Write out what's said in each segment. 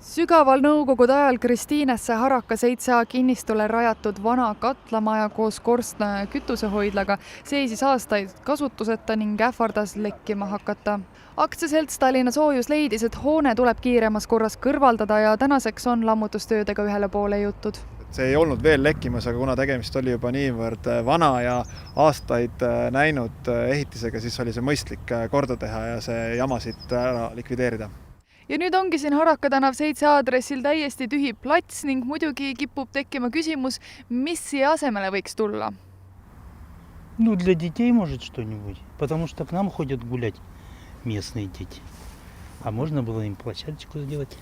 Sügaval nõukogude ajal Kristiinesse Haraka 7A kinnistule rajatud vana katlamaja koos korstna ja kütusehoidlaga seisis aastaid kasutuseta ning ähvardas lekkima hakata. Aktsiaselts Tallinna Soojus leidis, et hoone tuleb kiiremas korras kõrvaldada ja tänaseks on lammutustöödega ühele poole jõutud. See ei olnud veel lekkimas, aga kuna tegemist oli juba niivõrd vana ja aastaid näinud ehitisega, siis oli see mõistlik korda teha ja see jama siit ära likvideerida. Ja nüüd ongi siin Haraka tänav 7 aadressil täiesti tühi plats ning muidugi kipub tekkima küsimus, mis siia asemele võiks tulla? Ну, для детей может что-нибудь, потому что к нам ходят гулять местные дети. А можно было им площадочку сделать.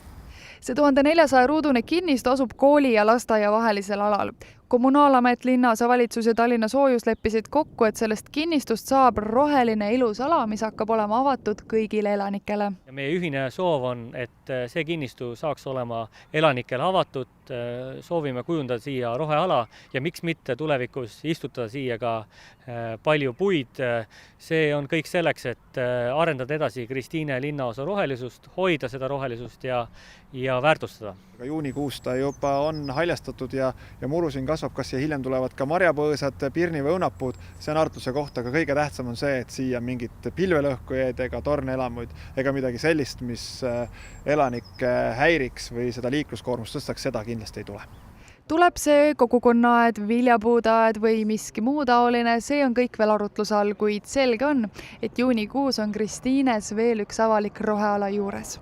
See 1400 ruudune kinnistu asub kooli ja lasteaia vahelisel alal. Kommunaalamet, linnasavalitsus ja Tallinna Soojus leppisid kokku, et sellest kinnistust saab roheline ilus ala, mis hakkab olema avatud kõigile elanikele. Ja meie ühine soov on, et see kinnistu saaks olema elanikele avatud, soovime kujundada siia roheala ja miks mitte tulevikus istutada siia ka palju puid. See on kõik selleks, et arendada edasi Kristiine linnaosa rohelisust, hoida seda rohelisust ja väärtustada. Juunikuus ta juba on haljastatud ja muru siin kasvab, kas siia hiljem tulevad ka marjapõõsad, pirni või õunapuud. See on arutuse kohta, aga kõige tähtsam on see, et siia mingit pilvelõhkujaid ega tornelamuid ega midagi sellist, mis elanikke häiriks või seda liikluskoormust tõstaks, seda kindlasti ei tule. Tuleb see kogukonnaaed, viljapuudaed või miski muu taoline, see on kõik veel arutluse all, kuid selge on, et juunikuus on Kristiines veel üks avalik roheala juures.